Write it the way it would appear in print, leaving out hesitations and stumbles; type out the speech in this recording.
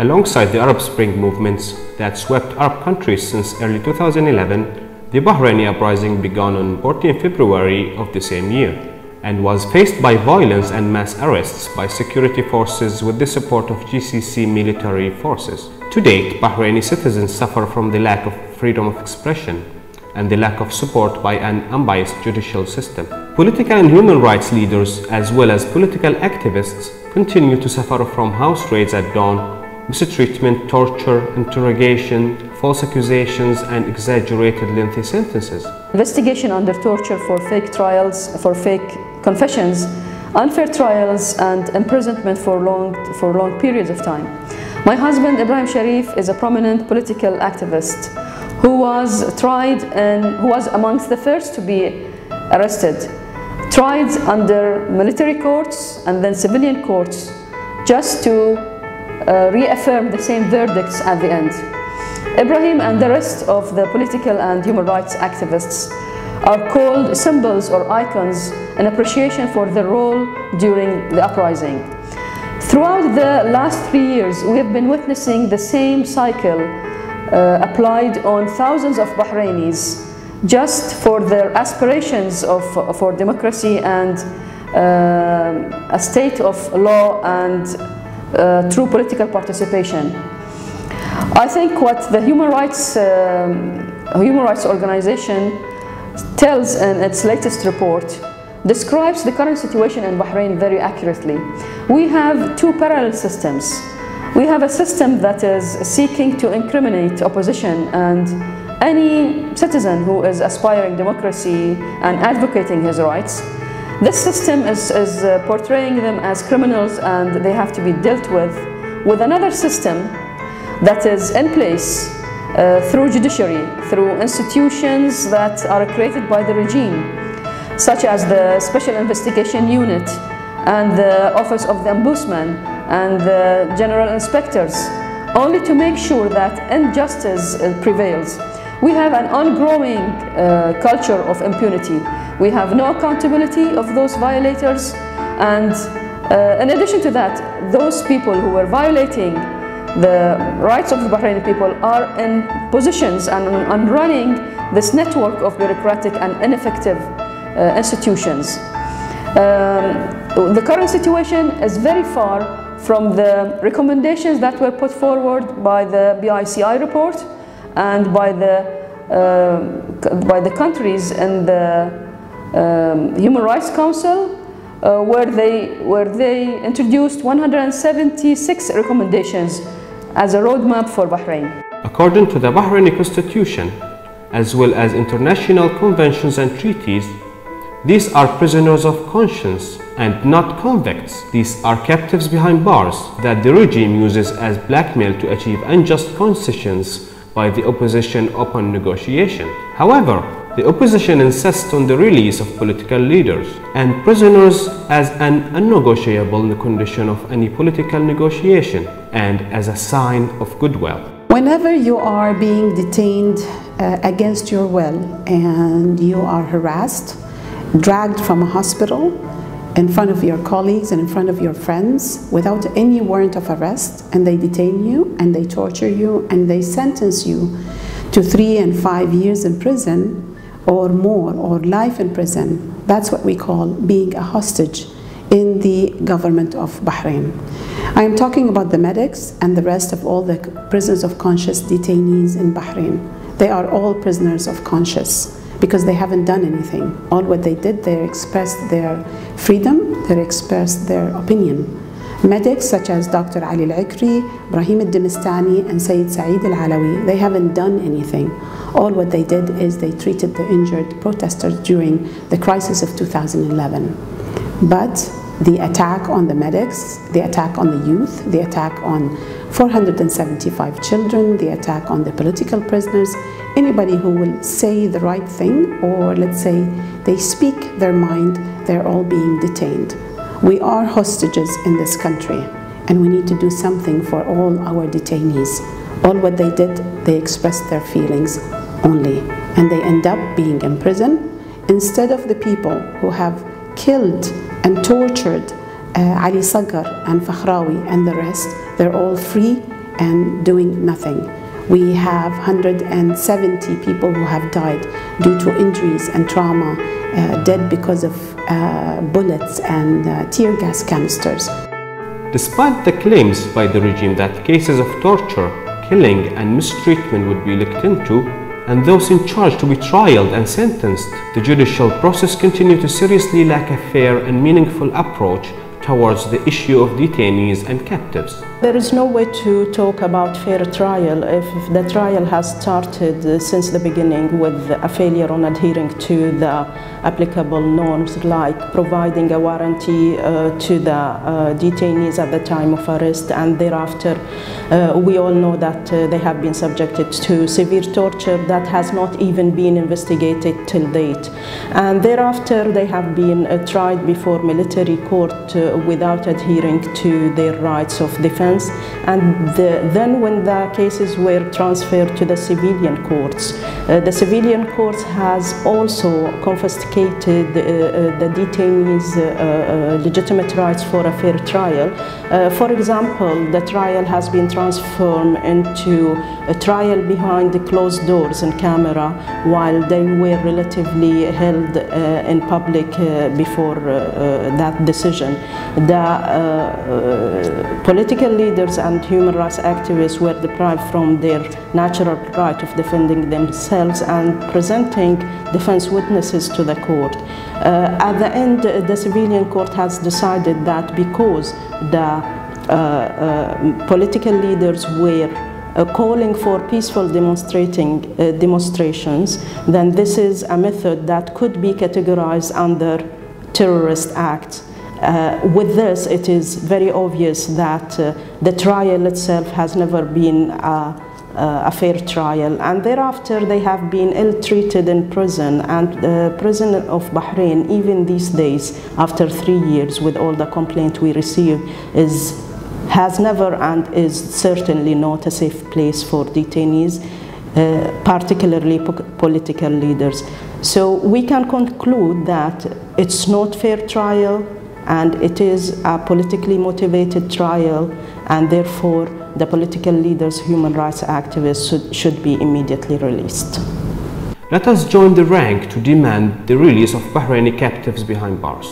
Alongside the Arab Spring movements that swept Arab countries since early 2011, the Bahraini uprising began on 14 February of the same year and was faced by violence and mass arrests by security forces with the support of GCC military forces. To date, Bahraini citizens suffer from the lack of freedom of expression and the lack of support by an unbiased judicial system. Political and human rights leaders, as well as political activists, continue to suffer from house raids at dawn, mistreatment, torture, interrogation, false accusations, and exaggerated lengthy sentences. Investigation under torture for fake trials, for fake confessions, unfair trials, and imprisonment for long periods of time. My husband, Ibrahim Sharif, is a prominent political activist who was tried and who was amongst the first to be arrested, tried under military courts and then civilian courts just to reaffirm the same verdicts at the end. Ibrahim and the rest of the political and human rights activists are called symbols or icons in appreciation for their role during the uprising. Throughout the last 3 years, we have been witnessing the same cycle applied on thousands of Bahrainis just for their aspirations for democracy and a state of law and true political participation. I think what the human rights organization tells in its latest report describes the current situation in Bahrain very accurately. We have two parallel systems. We have a system that is seeking to incriminate opposition and any citizen who is aspiring democracy and advocating his rights. This system is portraying them as criminals and they have to be dealt with another system that is in place through judiciary, through institutions that are created by the regime, such as the Special Investigation Unit and the Office of the Ombudsman and the General Inspectors, only to make sure that injustice prevails. We have an ongoing culture of impunity. We have no accountability of those violators, and in addition to that, those people who were violating the rights of the Bahraini people are in positions and running this network of bureaucratic and ineffective institutions. The current situation is very far from the recommendations that were put forward by the BICI report and by the countries in the Human Rights Council, where they introduced 176 recommendations as a roadmap for Bahrain. According to the Bahraini Constitution, as well as international conventions and treaties, these are prisoners of conscience and not convicts. These are captives behind bars that the regime uses as blackmail to achieve unjust concessions by the opposition upon negotiation. However, the opposition insists on the release of political leaders and prisoners as an unnegotiable condition of any political negotiation and as a sign of goodwill. Whenever you are being detained against your will and you are harassed, dragged from a hospital in front of your colleagues and in front of your friends without any warrant of arrest, and they detain you and they torture you and they sentence you to 3 and 5 years in prison or more, or life in prison, that's what we call being a hostage in the government of Bahrain. I am talking about the medics and the rest of all the prisoners of conscience detainees in Bahrain. They are all prisoners of conscience because they haven't done anything. All what they did, they expressed their freedom, they expressed their opinion. Medics such as Dr. Ali Al-Ikri, Ibrahim Al-Dimistani, and Sayyid Saeed Al-Alawi, they haven't done anything. All what they did is they treated the injured protesters during the crisis of 2011. But the attack on the medics, the attack on the youth, the attack on 475 children, the attack on the political prisoners, anybody who will say the right thing, or let's say they speak their mind, they're all being detained. We are hostages in this country, and we need to do something for all our detainees. All what they did, they expressed their feelings only, and they end up being in prison instead of the people who have killed and tortured Ali Sagar and Fakhrawi and the rest. They're all free and doing nothing. We have 170 people who have died due to injuries and trauma, dead because of bullets and tear gas canisters. Despite the claims by the regime that cases of torture, killing and mistreatment would be looked into, and those in charge to be trialed and sentenced, the judicial process continued to seriously lack a fair and meaningful approach towards the issue of detainees and captives. There is no way to talk about fair trial if the trial has started since the beginning with a failure on adhering to the applicable norms, like providing a warranty to the detainees at the time of arrest, and thereafter we all know that they have been subjected to severe torture that has not even been investigated till date. And thereafter they have been tried before military court without adhering to their rights of defense. And then when the cases were transferred to the civilian courts, the civilian courts has also confiscated the detainees' legitimate rights for a fair trial. For example, the trial has been transformed into a trial behind the closed doors and camera, while they were relatively held in public before that decision. The political leaders and human rights activists were deprived from their natural right of defending themselves and presenting defense witnesses to the court. At the end, the civilian court has decided that because the political leaders were calling for peaceful demonstrations, then this is a method that could be categorized under terrorist acts. With this, it is very obvious that the trial itself has never been a fair trial, and thereafter they have been ill-treated in prison, and the prison of Bahrain, even these days, after 3 years, with all the complaints we receive, has never and is certainly not a safe place for detainees, particularly political leaders. So we can conclude that it's not fair trial, and it is a politically motivated trial, and therefore the political leaders, human rights activists should be immediately released. Let us join the rank to demand the release of Bahraini captives behind bars.